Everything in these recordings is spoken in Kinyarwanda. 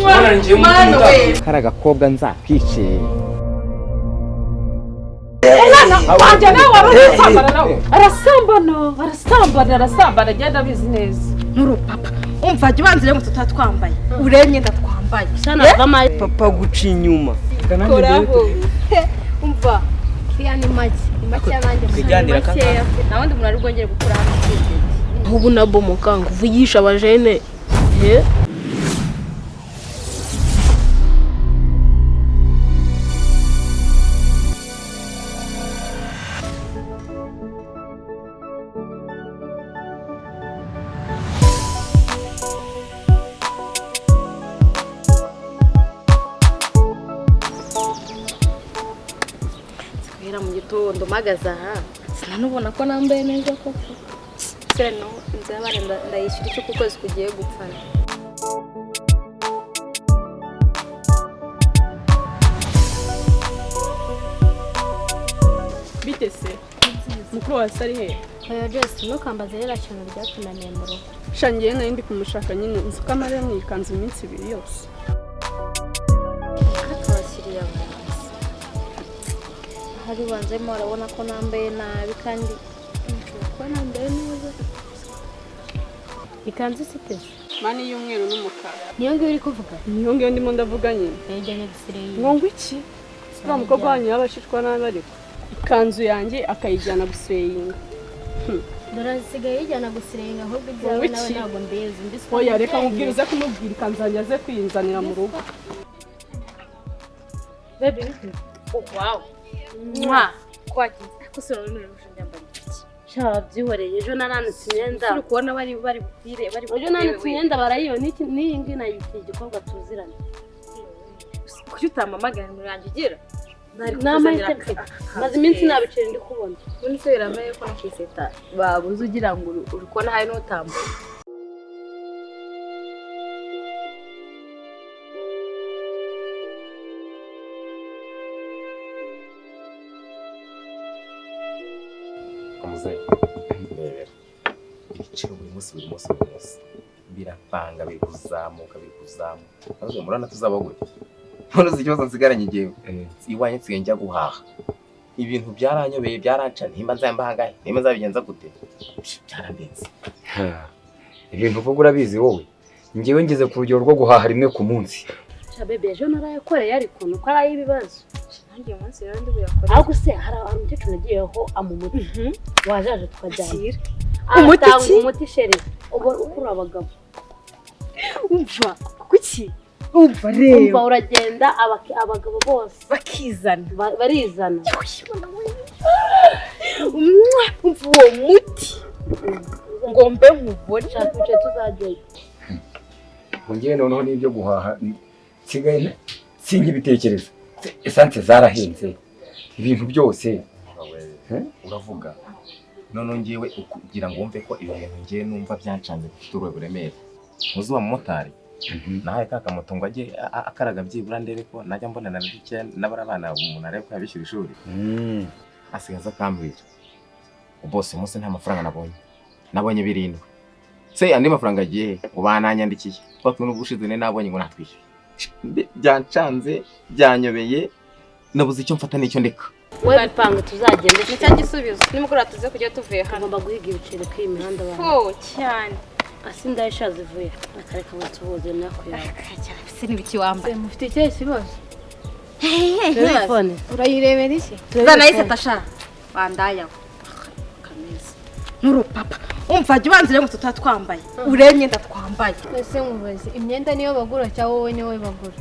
Mwana we karaga kobwa nzakwice wanje nawe arasambana nawe arasambana agenda bizi neza nkuru papa umva jya ubanzire ngo tutatwambaye uremye ndatwambaye papa guca inyuma koraho umva kiya ni make yanjye kwiganira makeya nawundi umuntu ari bwongere gukora hano ubu nabomoka ngo uvugisha abajene mu gitondo magaza sinanubona ko nambaye neza koko seno nzabare ndayishyura icyo kukwezi kugiye gupfana bitese mukuru wase ari he oya Jess no kambaza rero cyane ryatunaniye mu rugo shangiye nari ndi kumushaka nyine nzi ko amara mwikanze iminsi ibiri yose katwasiriye hari banzemo arabona ko nambaye nabi kandi ko nambaye neza ikanzu site mani y'umweru n'umukara niyo ngiyo uri kuvuga niyo ngiyo ndimo ndavuga nyine yajyanye gisireye ngo iki sura mukobwa wanyu yabashishwa nabi ariko ikanzu yanjye akayijyana gusweyinga dore sigaye yijyana gusirenga ahubwo ibyawe nawe ntabwo mbezi mbise oya reka mubwire uze kumubwira ikanzu yanjye aze kwiyinzanira mu rugo baby wow kwagize akose rero n'urushinge mbari sha byihoreye ejo nananitse imyenda uri kubona bari bupfire bari ejo nananitse imyenda barayiyo n'iyi ngi nayitiye igikorwa tuziranye kuki utamamagara ngo yanjye ugira maze iminsi nabicira ndi kubona ubundi se birameye ko no kwiseta babuze ugira ngo uri kubona hari n'utambuye rebera ibiciro buri munsi birapanga biri kuzamuka ntabwo murana tuzabagure none uzi ikibazo nsigaranye igihe iwanye nsigaye njya guhaha ibintu byaranyobeye byaranca nimba nzambahangaye nimba nzabigenza gute byarandenze ibintu uvuga urabizi wowe ngewe ngeze ku rugero rwo guhaha rimwe ku munsi bebe ejo narayakoreye ariko nuko ari ibibazo nanjye umunsi rero ndi buyakore ahubwo se hari umukecuru nagiyeho amumuti wajaje tukajyana umuti shere ubu ukura abagabo umva kuki umva rero umva uragenda abagabo bose barizana umva uwo muti ngo mbe nkubone twicaye tuzajyayo ngewe noneho n'ibyo guhaha nsigaye sinkibitekereza esanse zarahenze ibintu byose uravuga none ngewe kugira ngo wumve ko ibintu ngewe numva byancanze bifite urwego buremere muzi wa mumotari nahaye ka moto ngo ajye akaraga byibura ndebe ko najya mbona na bike n'abara abana umuntu arebe ko yabishyura ishuri asigaza akambwira bose munsi nta mafaranga nabonye birindwi se andi mafaranga agiye ubananyandikiye twatwe n'ubushize nabonye ngo natwishyure byancanze byanyobeye nabuze icyo mfata n'icyo ndeka we bipanga tuzagenda ni cya gisubizo nimukora tuze kujya tuvuye hano ngomba guhiga ibiciro kuri imihanda abantu cyane asinda yashaze vuye akareka ngo tuboze nakuye se nibiki wambaye mufite icyo kibazo telefone urayirebera iki zana yise tasha bandaya kameza nuru papa umva jya ubanzire ngo tutatwambaye uremye ndatwambaye ese mubaze imyenda niyo bagura cyangwa wowe niyo bagura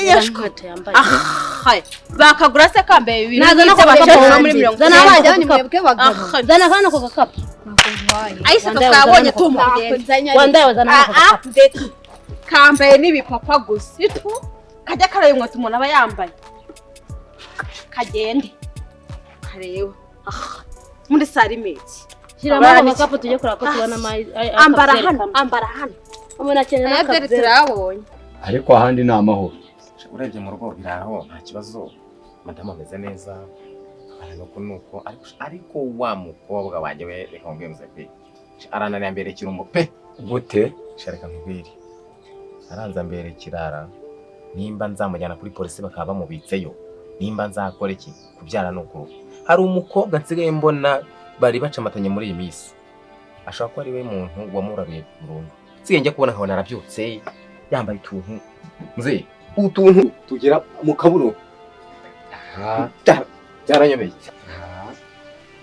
nyashkote yambaye bakagura se kambaye ibintu naza ko bakagura muri 40 zana abajya ni mwebwe bagabo zana kana ko gakapu ayise twabonye tumugende wandaye wazana ko gakapu kambaye n'ibipapa gusa itu kajya karayumwa tumuntu aba yambaye kagende kareba muri sarimeti shiramo agakapu tujye kurako tubona ambara hano umena cyane n'akabyeri turabonye ariko ahandi ni amahoro urebye mu rugo biraho nta kibazo madamu ameze neza nuko ariko wa mukobwa wanjye we reka mbwemze pe arananiye mbere kirumbo pe gute shareka nkubiri aranza mbere kirara nimba nzamujyana kuri polisi bakaba bamubitseyo nimba nzakora iki kubyara no kuruka. Hari umukobwa nsigaye mbona bari bacamatanye muri iyi minsi ashaka ko ari we muntu wamurabiye burundu. Nsigaye njya kubona nkabona arabyutse yambaye utuntu mze utuntu tugera mu kaburo. Byaranyobeye.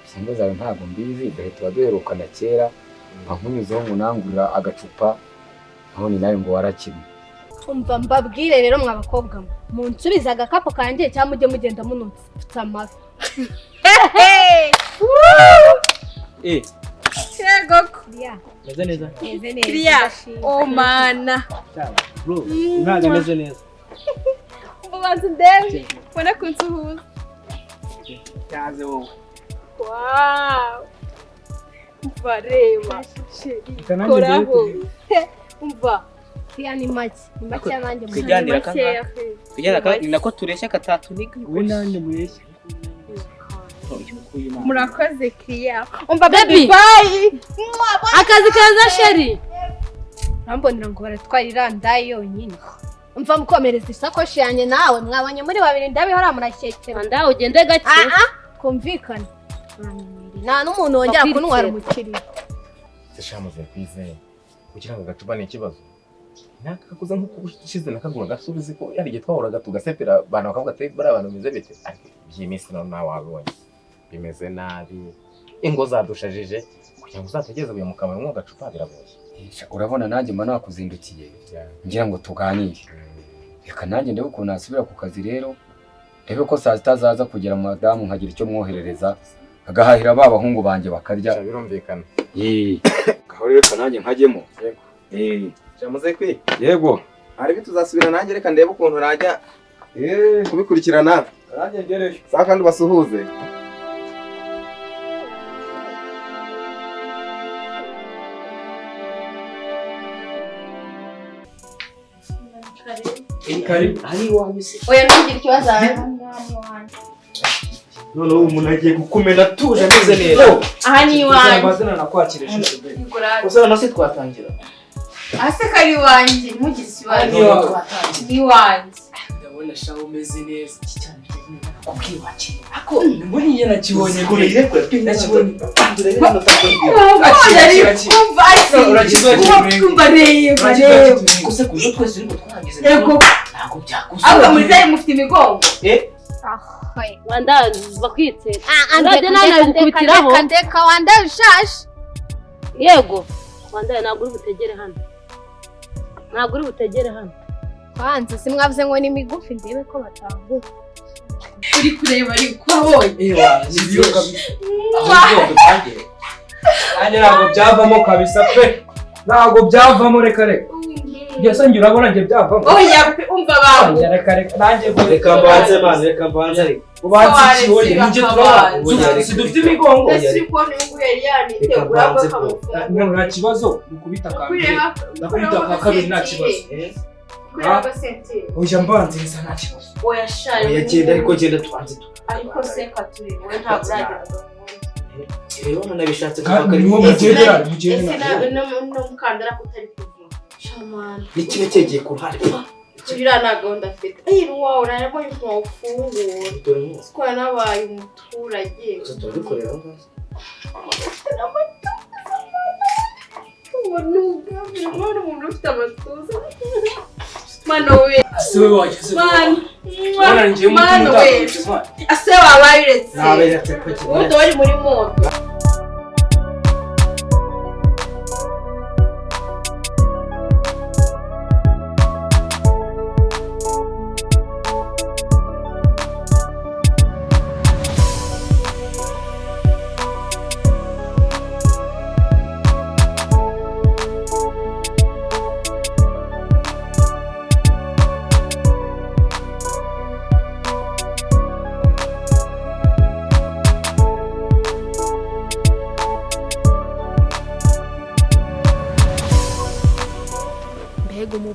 Simba zawe ntabwo mbizi dore tuba duherukana kera nkunyuzeho munangurira agacupa aho ni nawe ngo warakimwe. Umva mbabwire rero mwabakobwa munsubiza agakapo kanjye cyangwa mujye mugenda munutse amafi. Yego Kriya. Meze neza. Meze neza. Kriya. Oh mana. Bro, ntago meze neza. Ubanza ndebe. Ubona kunsuhuza. Kaze wowe. Wow. Umva reba. Koraho. Umva. Kriya ni make. Ni make yanjye mu. Kwijyanira kanaka. Kwijyana ni nako tureshya katatu niga. We nande mureshya. Murakoze Kriya. Umva baby bye. Akazi kaza sheri. Rambonera ngo baratwara iranda yonyine. Umva mukomereza isakoshi yanjye nawe mwabanye muri babiri ndabihora murashyekera. Ndaho ugende gake. Kumvikana. Nta n'umuntu wongera kuntwara umukiriya. Seshamuze kwizeye. Kugira ngo gacuba ni ikibazo. Nakakuza nkuko ushize nakagura gasubize ko yari gitwahuraga tugasepera abantu bakavuga ati bari abantu bimeze bite. Ariko by'iminsi none wabonye. Bimeze nabi. Ingo zadushajije kugira ngo uzategeze uyu mukabano mwo gacupa biragoye. Urabona nanjye mba nakuzindukiye ngira ngo tuganire. Reka nanjye ndebe ukuntu nasubira ku kazi rero. Rebe ko saa sita zaza kugira madamu nkagira icyo mwoherereza agahahira ba bahungu banje bakarya. Birumvikana. Gaho reka nanjye nkajyemo. Yego. Jamuze kwi. Yego. Ari bituzasubira nanjye reka ndebe ukuntu najya kubikurikirana. Nanjye ngereyo. Saka kandi basuhuze. Kari ari wamise. Oya ntugire ikibazo ahe. None umuntu agiye gukomera tuje ameze neza. Aha ni iwanjye. Amazina nakwakirije. Uza nase twatangira. Ase kari wanjye mugisi wanjye. Ni wanjye. Ndabona shaho umeze neza. Iki cyane kubwibakira. Ako mbona njye nakibonye ko yirekwe nakibonye. Ndurebe no Kumva reba. Gusa kuzo twese niko twagize. Yego. Nako byakuze. Aba muri zari mufite imigongo. Wanda bakwitse. Urade nane gukubitiraho. Ndeka wanda ushaje. Yego. Wanda ntabwo uri butegere hano. Ntabwo uri butegere hano. Kwanza simwavuze ngo ni migufi ndebe ko batanguka. Uri kureba ari kwabonye. Ewa, nibiyo kabisa. Ahubwo dutangire. Anye ntabwo byavamo kabisa pe. Ntabwo byavamo reka reka. Byose ngira urabona nge byavamo. Oya umva babu. Reka reka nanjye reka mbanze man reka mbanze ariko. Ubanze kiwoye nje turabona. Si dufite imigongo. Ese ko n'ingu yari yanitegura ko kamufunga. Nta kibazo mukubita kabiri. Nakubita ka kabiri nta kibazo. Kureba basenti. Oya mbanze nsa nta kibazo. Oya shaye. Oya genda ariko genda tubanze tu. Ariko seka turi we ntabwo uragenda. Rero none bishatse kuvuga ari mu mugera Ese na mukandara kutari kuvuga. Shamana. N'ikibe cyegeye ku ruhande. Kurira na gahunda afite. Ruwa urarabonye ko wafungura. Sikora nabaye umuturage. Gusa turabikorera aho. Nuga, mwana umuntu ufite amatuza. Mano we. Asiwe wageze. Mwana ngiye mu mutumba. Ase wabayiretse. Naberetse ko kibaye. Ubu wari muri moto.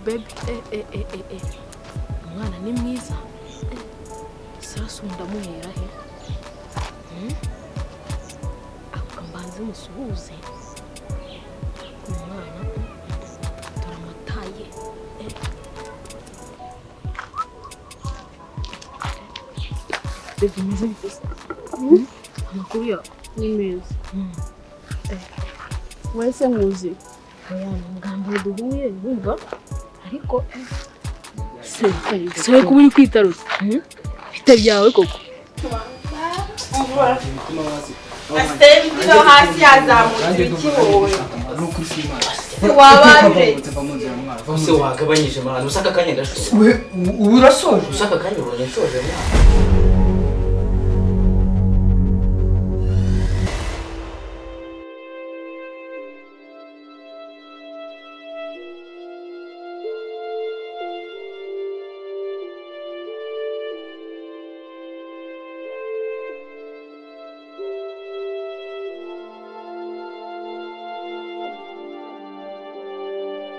Baby, umwana ni mwiza. Sasa ndamuhera he? Akambanze musuhuze. Umwana turamataye. Reba umeze bite? Amakuru yawe ni meza. Wese nkuzi. oya ni ubwa mbere duhuye wumva ariko se kuba uri kwitaruza bite byawe koko Asiteri no hasi yazamutse iki wowe wabanje Bose wagabanyije mwana usaka kanya ndashoje urasoje usaka kanya uronyeshoje mwana